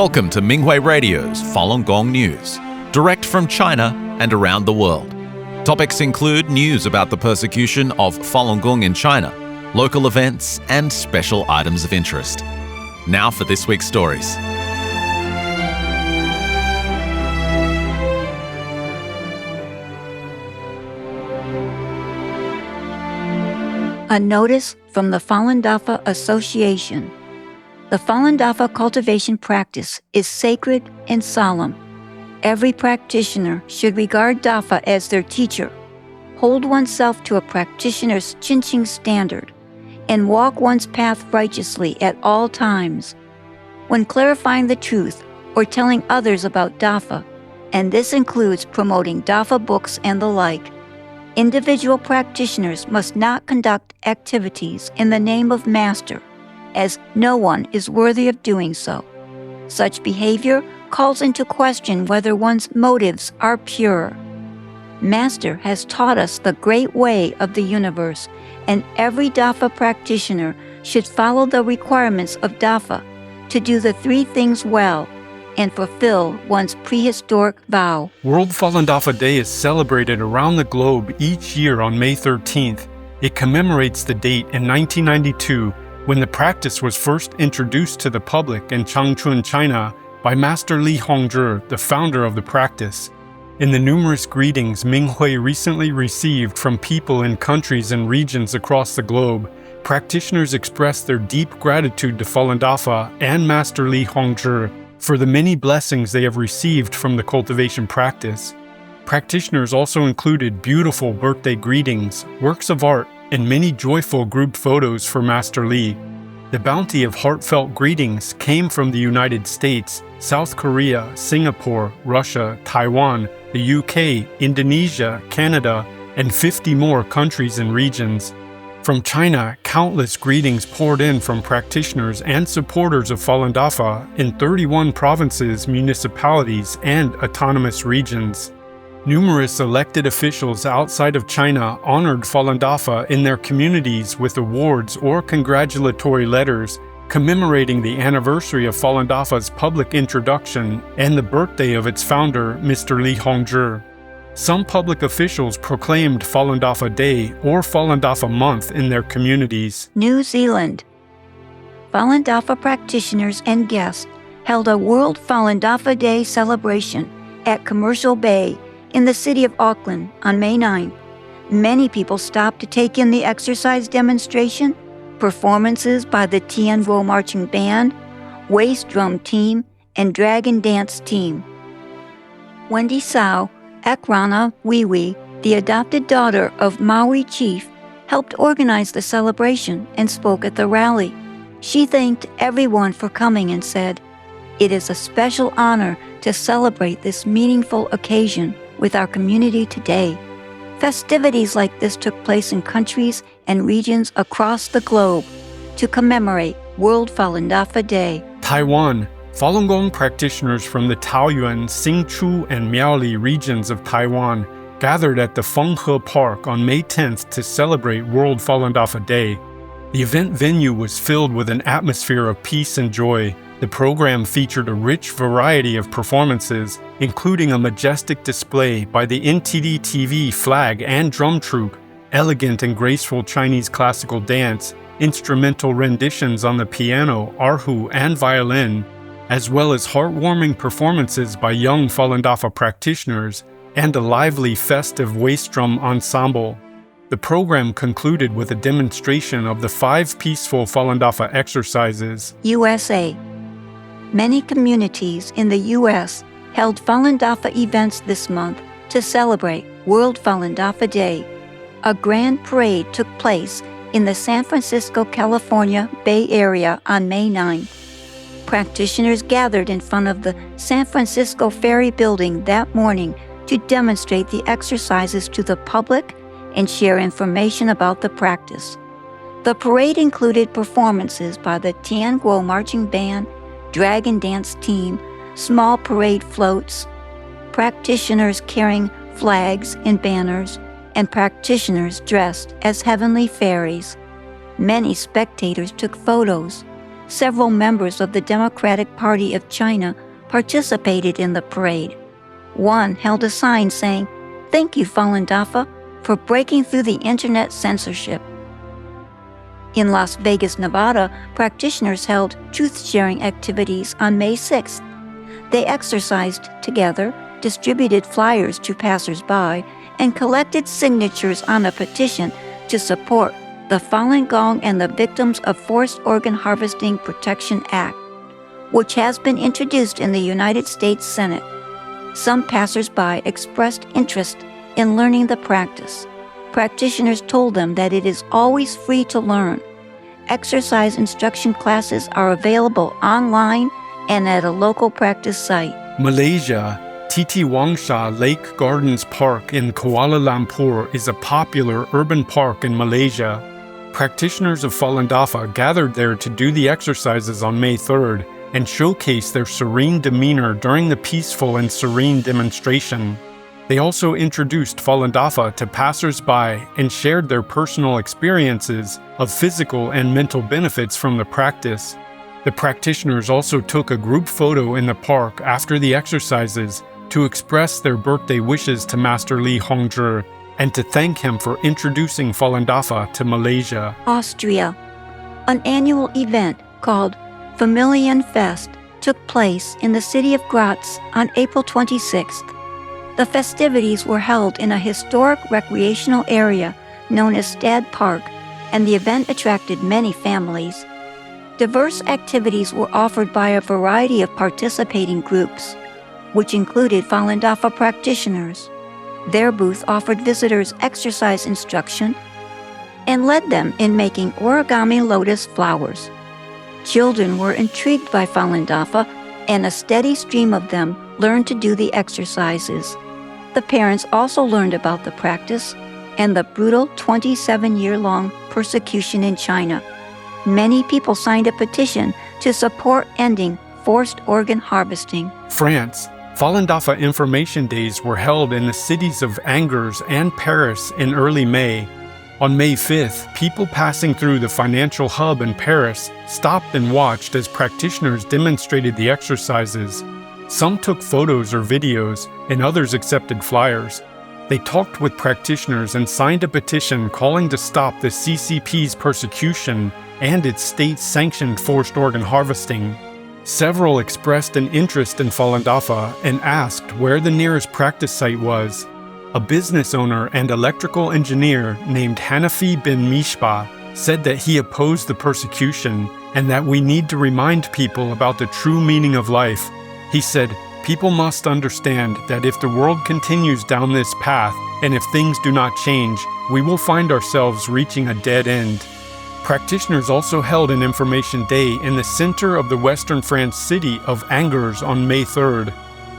Welcome to Minghui Radio's Falun Gong News, direct from China and around the world. Topics include news about the persecution of Falun Gong in China, local events, and special items of interest. Now for this week's stories. A notice from the Falun Dafa Association. The Falun Dafa cultivation practice is sacred and solemn. Every practitioner should regard Dafa as their teacher, hold oneself to a practitioner's Qinqing standard, and walk one's path righteously at all times. When clarifying the truth or telling others about Dafa, and this includes promoting Dafa books and the like, individual practitioners must not conduct activities in the name of Master, as no one is worthy of doing so. Such behavior calls into question whether one's motives are pure. Master has taught us the great way of the universe, and every Dafa practitioner should follow the requirements of Dafa to do the three things well and fulfill one's prehistoric vow. World Falun Dafa Day is celebrated around the globe each year on May 13th. It commemorates the date in 1992 when the practice was first introduced to the public in Changchun, China, by Master Li Hongzhi, the founder of the practice. In the numerous greetings Minghui recently received from people in countries and regions across the globe, practitioners expressed their deep gratitude to Falun Dafa and Master Li Hongzhi for the many blessings they have received from the cultivation practice. Practitioners also included beautiful birthday greetings, works of art, and many joyful group photos for Master Li. The bounty of heartfelt greetings came from the United States, South Korea, Singapore, Russia, Taiwan, the UK, Indonesia, Canada, and 50 more countries and regions. From China, countless greetings poured in from practitioners and supporters of Falun Dafa in 31 provinces, municipalities, and autonomous regions. Numerous elected officials outside of China honored Falun Dafa in their communities with awards or congratulatory letters commemorating the anniversary of Falun Dafa's public introduction and the birthday of its founder, Mr. Li Hongzhi. Some public officials proclaimed Falun Dafa Day or Falun Dafa Month in their communities. New Zealand. Falun Dafa practitioners and guests held a World Falun Dafa Day celebration at Commercial Bay in the city of Auckland on May 9th. Many people stopped to take in the exercise demonstration, performances by the Tian Guo Marching Band, Waist Drum Team, and Dragon Dance Team. Wendy Sao, Ekrana Wiwi, the adopted daughter of Maori chief, helped organize the celebration and spoke at the rally. She thanked everyone for coming and said, "It is a special honor to celebrate this meaningful occasion with our community today." Festivities like this took place in countries and regions across the globe to commemorate World Falun Dafa Day. Taiwan. Falun Gong practitioners from the Taoyuan, Hsinchu, and Miaoli regions of Taiwan gathered at the Fenghe Park on May 10th to celebrate World Falun Dafa Day. The event venue was filled with an atmosphere of peace and joy. The program featured a rich variety of performances, including a majestic display by the NTD TV flag and drum troupe, elegant and graceful Chinese classical dance, instrumental renditions on the piano, erhu, and violin, as well as heartwarming performances by young Falun Dafa practitioners and a lively festive waist drum ensemble. The program concluded with a demonstration of the 5 peaceful Falun Dafa exercises. USA. Many communities in the U.S. held Falun Dafa events this month to celebrate World Falun Dafa Day. A grand parade took place in the San Francisco, California Bay Area on May 9th. Practitioners gathered in front of the San Francisco Ferry Building that morning to demonstrate the exercises to the public and share information about the practice. The parade included performances by the Tian Guo Marching Band, Dragon Dance Team, small parade floats, practitioners carrying flags and banners, and practitioners dressed as heavenly fairies. Many spectators took photos. Several members of the Democratic Party of China participated in the parade. One held a sign saying, "Thank you, Falun Dafa, for breaking through the internet censorship." In Las Vegas, Nevada, practitioners held truth-sharing activities on May 6th. They exercised together, distributed flyers to passers-by, and collected signatures on a petition to support the Falun Gong and the Victims of Forced Organ Harvesting Protection Act, which has been introduced in the United States Senate. Some passers-by expressed interest in learning the practice. Practitioners told them that it is always free to learn. Exercise instruction classes are available online and at a local practice site. Malaysia, Titiwangsa Lake Gardens Park in Kuala Lumpur is a popular urban park in Malaysia. Practitioners of Falun Dafa gathered there to do the exercises on May 3rd and showcase their serene demeanor during the peaceful and serene demonstration. They also introduced Falun Dafa to passers-by and shared their personal experiences of physical and mental benefits from the practice. The practitioners also took a group photo in the park after the exercises to express their birthday wishes to Master Li Hongzhi and to thank him for introducing Falun Dafa to Malaysia. Austria. An annual event called Familien Fest took place in the city of Graz on April 26th. The festivities were held in a historic recreational area known as Stad Park, and the event attracted many families. Diverse activities were offered by a variety of participating groups, which included Falun Dafa practitioners. Their booth offered visitors exercise instruction and led them in making origami lotus flowers. Children were intrigued by Falun Dafa, and a steady stream of them learned to do the exercises. The parents also learned about the practice and the brutal 27-year-long persecution in China. Many people signed a petition to support ending forced organ harvesting. France. Falun Dafa information days were held in the cities of Angers and Paris in early May. On May 5th, people passing through the financial hub in Paris stopped and watched as practitioners demonstrated the exercises. Some took photos or videos, and others accepted flyers. They talked with practitioners and signed a petition calling to stop the CCP's persecution and its state-sanctioned forced organ harvesting. Several expressed an interest in Falun Dafa and asked where the nearest practice site was. A business owner and electrical engineer named Hanafi bin Mishba said that he opposed the persecution and that we need to remind people about the true meaning of life. He said, "People must understand that if the world continues down this path and if things do not change, we will find ourselves reaching a dead end." Practitioners also held an information day in the center of the western France city of Angers on May 3rd.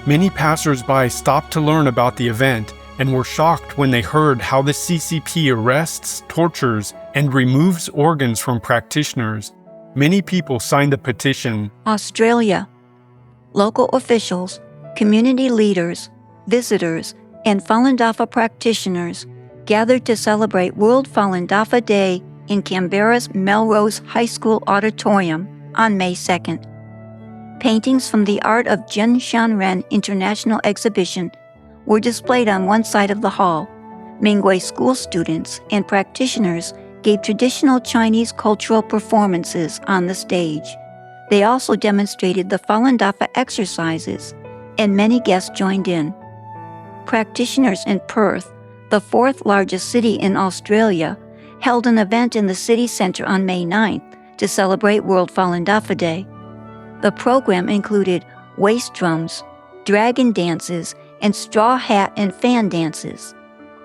Many passers-by stopped to learn about the event and were shocked when they heard how the CCP arrests, tortures, and removes organs from practitioners. Many people signed a petition. Australia. Local officials, community leaders, visitors, and Falun Dafa practitioners gathered to celebrate World Falun Dafa Day in Canberra's Melrose High School auditorium on May 2nd. Paintings from the Art of Jin Shanren International Exhibition were displayed on one side of the hall. Mingwei school students and practitioners gave traditional Chinese cultural performances on the stage. They also demonstrated the Falun Dafa exercises, and many guests joined in. Practitioners in Perth, the fourth largest city in Australia, held an event in the city center on May 9th to celebrate World Falun Dafa Day. The program included waist drums, dragon dances, and straw hat and fan dances.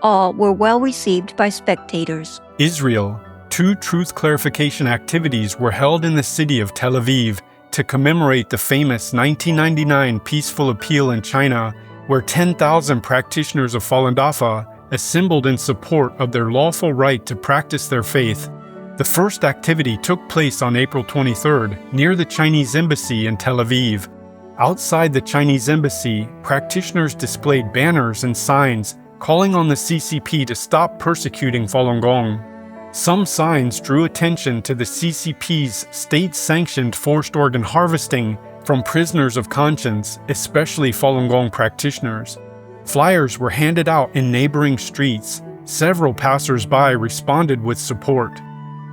All were well received by spectators. Israel. 2 truth clarification activities were held in the city of Tel Aviv to commemorate the famous 1999 peaceful appeal in China, where 10,000 practitioners of Falun Dafa assembled in support of their lawful right to practice their faith. The first activity took place on April 23rd near the Chinese embassy in Tel Aviv. Outside the Chinese embassy, practitioners displayed banners and signs calling on the CCP to stop persecuting Falun Gong. Some signs drew attention to the CCP's state-sanctioned forced organ harvesting from prisoners of conscience, especially Falun Gong practitioners. Flyers were handed out in neighboring streets. Several passers-by responded with support.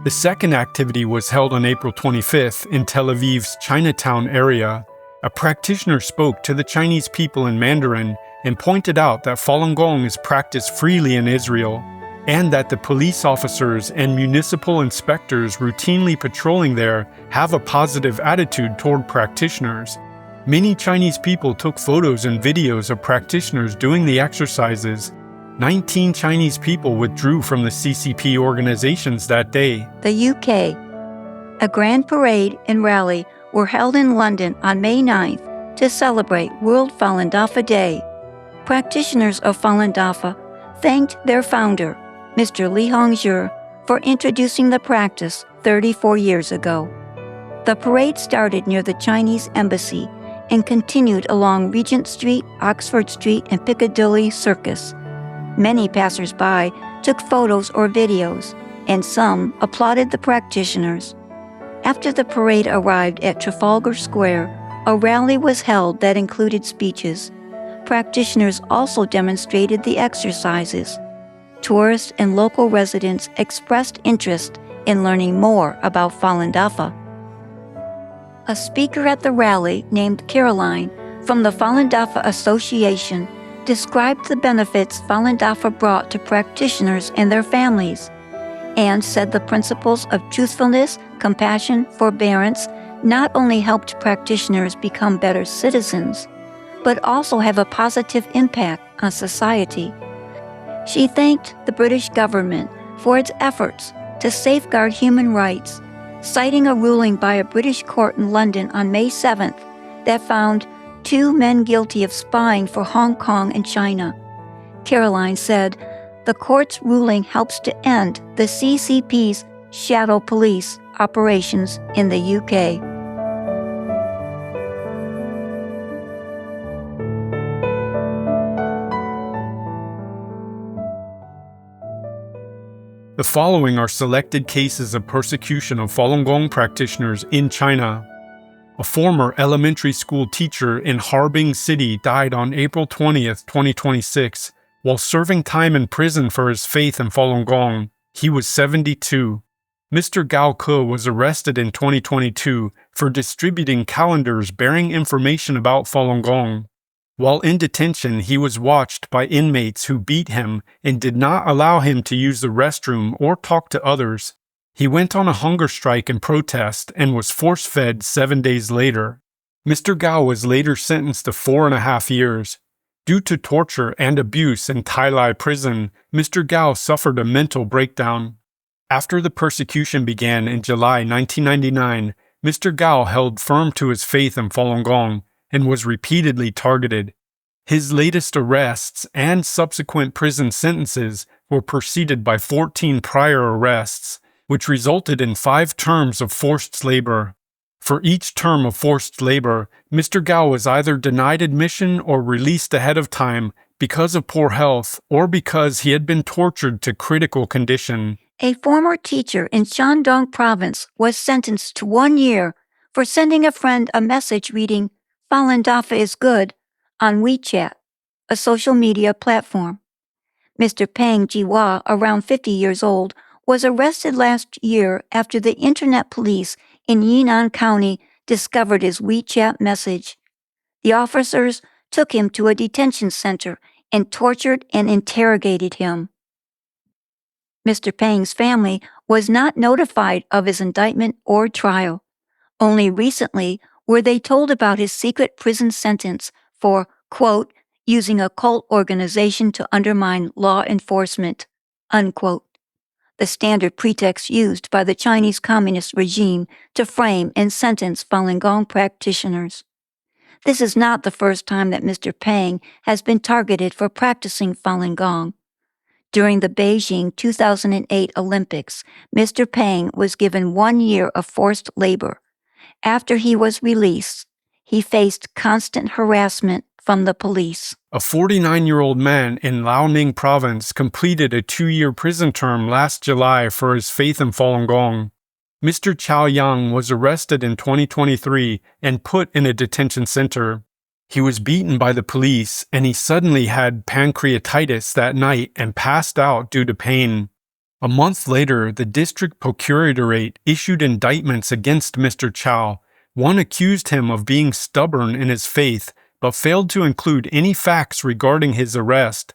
The second activity was held on April 25th in Tel Aviv's Chinatown area. A practitioner spoke to the Chinese people in Mandarin and pointed out that Falun Gong is practiced freely in Israel, and that the police officers and municipal inspectors routinely patrolling there have a positive attitude toward practitioners. Many Chinese people took photos and videos of practitioners doing the exercises. 19 Chinese people withdrew from the CCP organizations that day. The UK. A grand parade and rally were held in London on May 9th to celebrate World Falun Dafa Day. Practitioners of Falun Dafa thanked their founder, Mr. Li Hongzhi, for introducing the practice 34 years ago. The parade started near the Chinese embassy and continued along Regent Street, Oxford Street, and Piccadilly Circus. Many passers-by took photos or videos, and some applauded the practitioners. After the parade arrived at Trafalgar Square, a rally was held that included speeches. Practitioners also demonstrated the exercises. Tourists and local residents expressed interest in learning more about Falun Dafa. A speaker at the rally named Caroline from the Falun Dafa Association described the benefits Falun Dafa brought to practitioners and their families, and said the principles of truthfulness, compassion, forbearance not only helped practitioners become better citizens, but also have a positive impact on society. She thanked the British government for its efforts to safeguard human rights, citing a ruling by a British court in London on May 7th that found 2 men guilty of spying for Hong Kong and China. Caroline said, "The court's ruling helps to end the CCP's shadow police operations in the UK." The following are selected cases of persecution of Falun Gong practitioners in China. A former elementary school teacher in Harbin City died on April 20th, 2026, while serving time in prison for his faith in Falun Gong. He was 72. Mr. Gao Ke was arrested in 2022 for distributing calendars bearing information about Falun Gong. While in detention, he was watched by inmates who beat him and did not allow him to use the restroom or talk to others. He went on a hunger strike in protest and was force-fed 7 days later. Mr. Gao was later sentenced to 4.5 years. Due to torture and abuse in Tai Lai prison, Mr. Gao suffered a mental breakdown. After the persecution began in July 1999, Mr. Gao held firm to his faith in Falun Gong and was repeatedly targeted. His latest arrests and subsequent prison sentences were preceded by 14 prior arrests, which resulted in 5 terms of forced labor. For each term of forced labor, Mr. Gao was either denied admission or released ahead of time because of poor health or because he had been tortured to critical condition. A former teacher in Shandong province was sentenced to 1 year for sending a friend a message reading, "Falun Dafa is good," on WeChat, a social media platform. Mr. Peng Jiwa, around 50 years old, was arrested last year after the internet police in Yinan County discovered his WeChat message. The officers took him to a detention center and tortured and interrogated him. Mr. Peng's family was not notified of his indictment or trial. Only recently were they told about his secret prison sentence for, quote, using a cult organization to undermine law enforcement, unquote, the standard pretext used by the Chinese Communist regime to frame and sentence Falun Gong practitioners. This is not the first time that Mr. Peng has been targeted for practicing Falun Gong. During the Beijing 2008 Olympics, Mr. Peng was given 1 year of forced labor. After he was released, he faced constant harassment from the police. A 49-year-old man in Liaoning province completed a 2-year prison term last July for his faith in Falun Gong. Mr. Chao Yang was arrested in 2023 and put in a detention center. He was beaten by the police, and he suddenly had pancreatitis that night and passed out due to pain. A month later, the district procuratorate issued indictments against Mr. Chao. One accused him of being stubborn in his faith, but failed to include any facts regarding his arrest.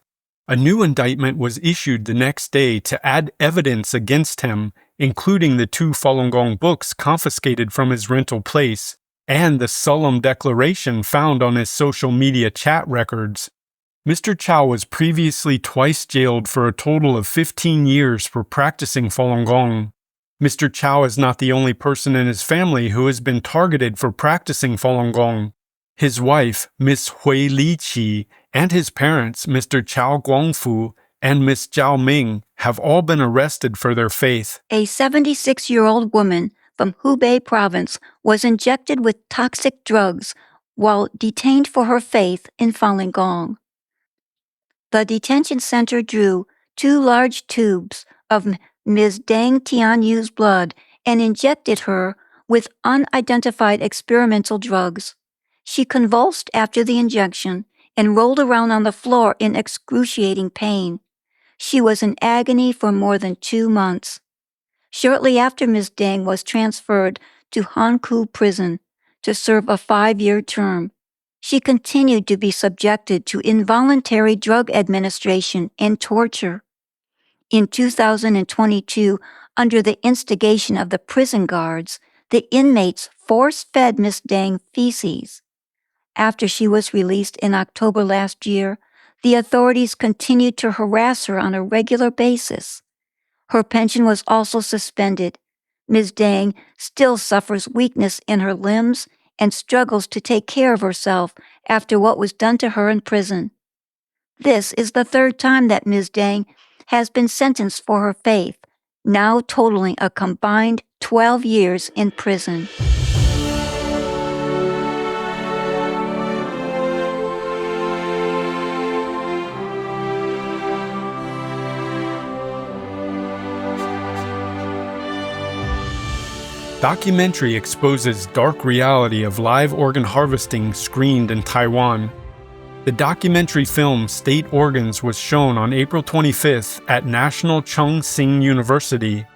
A new indictment was issued the next day to add evidence against him, including the 2 Falun Gong books confiscated from his rental place, and the solemn declaration found on his social media chat records. Mr. Chao was previously twice jailed for a total of 15 years for practicing Falun Gong. Mr. Chao is not the only person in his family who has been targeted for practicing Falun Gong. His wife, Miss Hui Liqi, and his parents, Mr. Chao Guangfu and Miss Zhao Ming, have all been arrested for their faith. A 76-year-old woman from Hubei province was injected with toxic drugs while detained for her faith in Falun Gong. The detention center drew 2 large tubes of Ms. Deng Tianyu's blood and injected her with unidentified experimental drugs. She convulsed after the injection and rolled around on the floor in excruciating pain. She was in agony for more than 2 months. Shortly after Ms. Deng was transferred to Hankou prison to serve a 5-year term, she continued to be subjected to involuntary drug administration and torture. In 2022, under the instigation of the prison guards, the inmates force-fed Ms. Deng feces. After she was released in October last year, the authorities continued to harass her on a regular basis. Her pension was also suspended. Ms. Deng still suffers weakness in her limbs and struggles to take care of herself after what was done to her in prison. This is the 3rd time that Ms. Deng has been sentenced for her faith, now totaling a combined 12 years in prison. Documentary exposes dark reality of live organ harvesting screened in Taiwan. The documentary film State Organs was shown on April 25th at National Chung Sing University.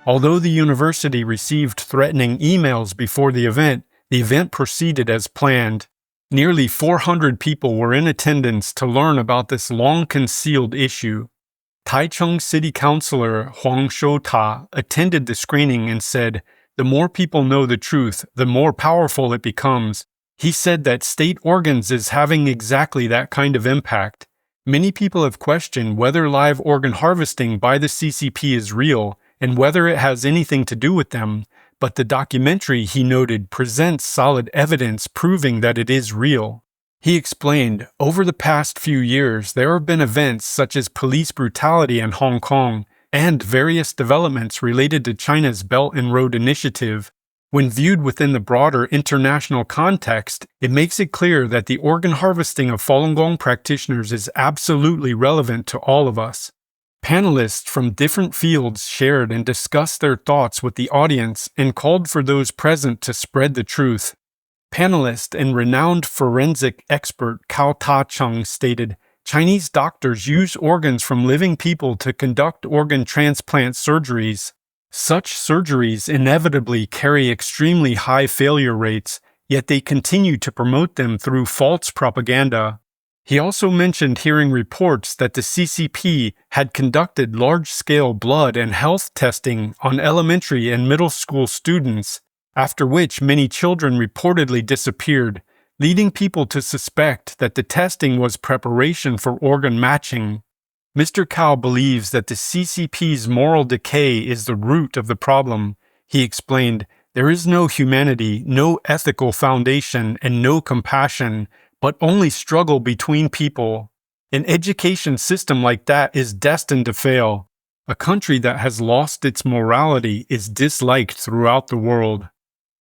Although the university received threatening emails before the event proceeded as planned. Nearly 400 people were in attendance to learn about this long-concealed issue. Taichung City Councilor Huang Shoutao attended the screening and said, "The more people know the truth, the more powerful it becomes." He said that State Organs is having exactly that kind of impact. Many people have questioned whether live organ harvesting by the CCP is real and whether it has anything to do with them, but the documentary, he noted, presents solid evidence proving that it is real. He explained, over the past few years, there have been events such as police brutality in Hong Kong and various developments related to China's Belt and Road Initiative. When viewed within the broader international context, it makes it clear that the organ harvesting of Falun Gong practitioners is absolutely relevant to all of us. Panelists from different fields shared and discussed their thoughts with the audience and called for those present to spread the truth. Panelist and renowned forensic expert Cao Ta-chung stated, "Chinese doctors use organs from living people to conduct organ transplant surgeries. Such surgeries inevitably carry extremely high failure rates, yet they continue to promote them through false propaganda." He also mentioned hearing reports that the CCP had conducted large-scale blood and health testing on elementary and middle school students, after which many children reportedly disappeared, leading people to suspect that the testing was preparation for organ matching. Mr. Cao believes that the CCP's moral decay is the root of the problem. He explained, "There is no humanity, no ethical foundation, and no compassion, but only struggle between people. An education system like that is destined to fail. A country that has lost its morality is disliked throughout the world."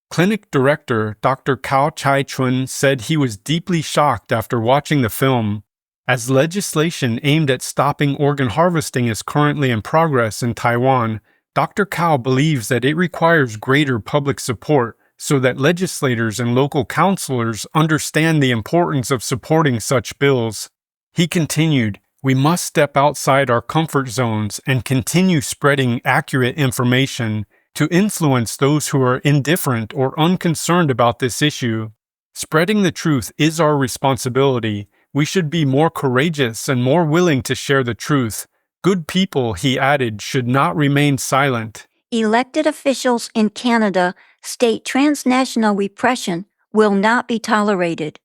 Clinic director Dr. Cao Chai-chun said he was deeply shocked after watching the film, as legislation aimed at stopping organ harvesting is currently in progress in Taiwan. Dr. Cao believes that it requires greater public support so that legislators and local councilors understand the importance of supporting such bills. He continued, "We must step outside our comfort zones and continue spreading accurate information to influence those who are indifferent or unconcerned about this issue. Spreading the truth is our responsibility. We should be more courageous and more willing to share the truth. Good people," he added, "should not remain silent." Elected officials in Canada state transnational repression will not be tolerated.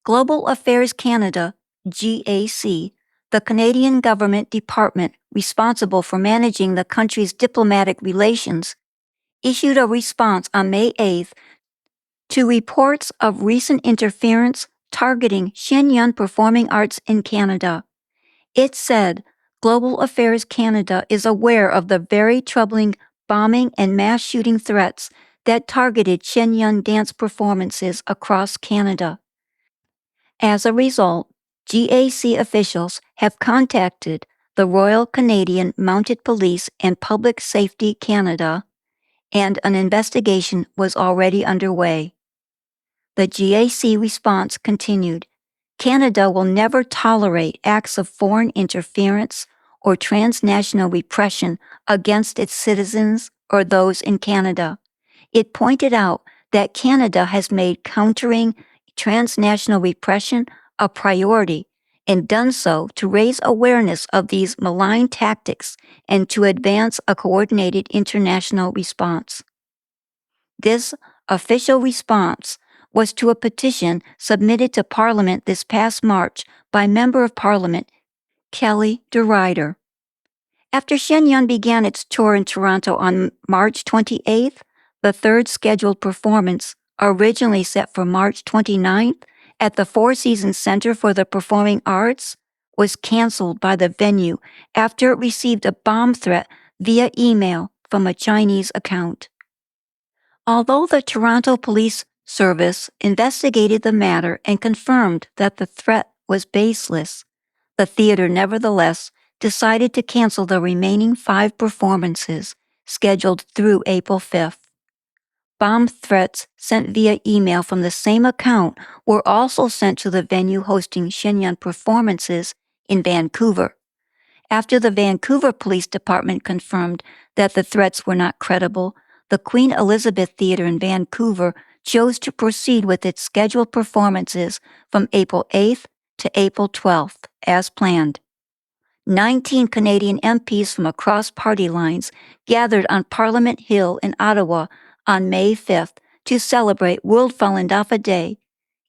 Global Affairs Canada, GAC, the Canadian government department responsible for managing the country's diplomatic relations, issued a response on May 8th to reports of recent interference targeting Shenyang performing arts in Canada. It said, Global Affairs Canada is aware of the very troubling bombing and mass shooting threats that targeted Shenyang dance performances across Canada. As a result, GAC officials have contacted the Royal Canadian Mounted Police and Public Safety Canada, and an investigation was already underway. The GAC response continued, Canada will never tolerate acts of foreign interference or transnational repression against its citizens or those in Canada. It pointed out that Canada has made countering transnational repression a priority and done so to raise awareness of these malign tactics and to advance a coordinated international response. This official response was to a petition submitted to Parliament this past March by Member of Parliament Kelly DeRider. After Shenyang began its tour in Toronto on March 28th, the third scheduled performance, originally set for March 29th at the Four Seasons Center for the Performing Arts, was canceled by the venue after it received a bomb threat via email from a Chinese account. Although the Toronto Police Service investigated the matter and confirmed that the threat was baseless, the theater nevertheless decided to cancel the remaining 5 performances scheduled through April 5th. Bomb threats sent via email from the same account were also sent to the venue hosting Shenyang performances in Vancouver. After the Vancouver Police Department confirmed that the threats were not credible, the Queen Elizabeth Theatre in Vancouver chose to proceed with its scheduled performances from April 8th to April 12th, as planned. 19 Canadian MPs from across party lines gathered on Parliament Hill in Ottawa on May 5th to celebrate World Falun Dafa Day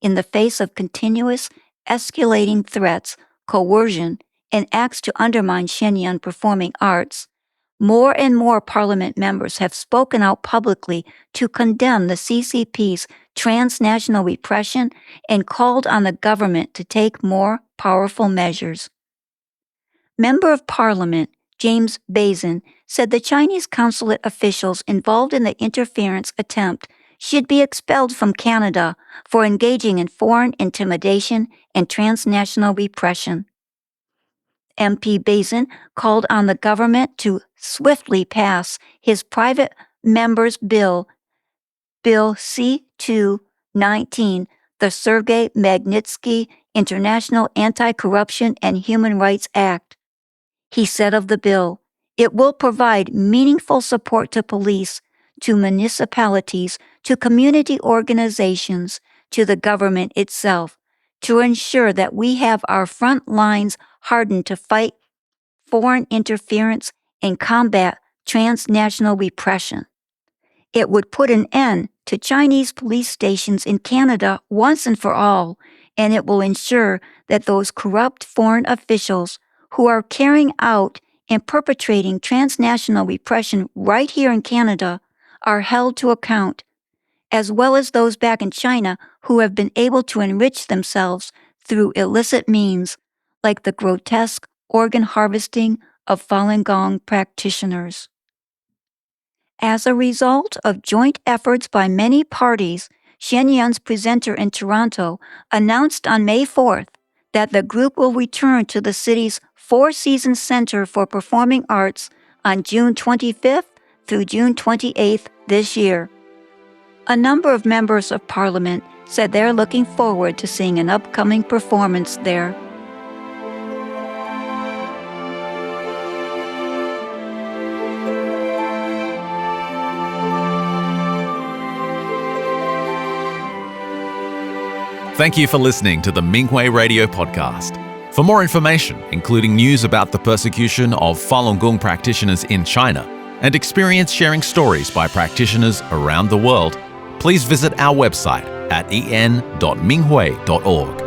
in the face of continuous, escalating threats, coercion, and acts to undermine Shenyang performing arts. More and more Parliament members have spoken out publicly to condemn the CCP's transnational repression and called on the government to take more powerful measures. Member of Parliament James Bazin said the Chinese consulate officials involved in the interference attempt should be expelled from Canada for engaging in foreign intimidation and transnational repression. MP Bazin called on the government to swiftly pass his private member's bill, Bill C-219, the Sergei Magnitsky International Anti-Corruption and Human Rights Act. He said of the bill, it will provide meaningful support to police, to municipalities, to community organizations, to the government itself, to ensure that we have our front lines hardened to fight foreign interference and combat transnational repression. It would put an end to Chinese police stations in Canada once and for all, and it will ensure that those corrupt foreign officials who are carrying out and perpetrating transnational repression right here in Canada are held to account, as well as those back in China who have been able to enrich themselves through illicit means, like the grotesque organ harvesting of Falun Gong practitioners. As a result of joint efforts by many parties, Shenyang's presenter in Toronto announced on May 4th that the group will return to the city's Four Seasons Center for Performing Arts on June 25th through June 28th this year. A number of members of Parliament said they're looking forward to seeing an upcoming performance there. Thank you for listening to the Minghui Radio Podcast. For more information, including news about the persecution of Falun Gong practitioners in China and experience sharing stories by practitioners around the world, please visit our website at en.minghui.org.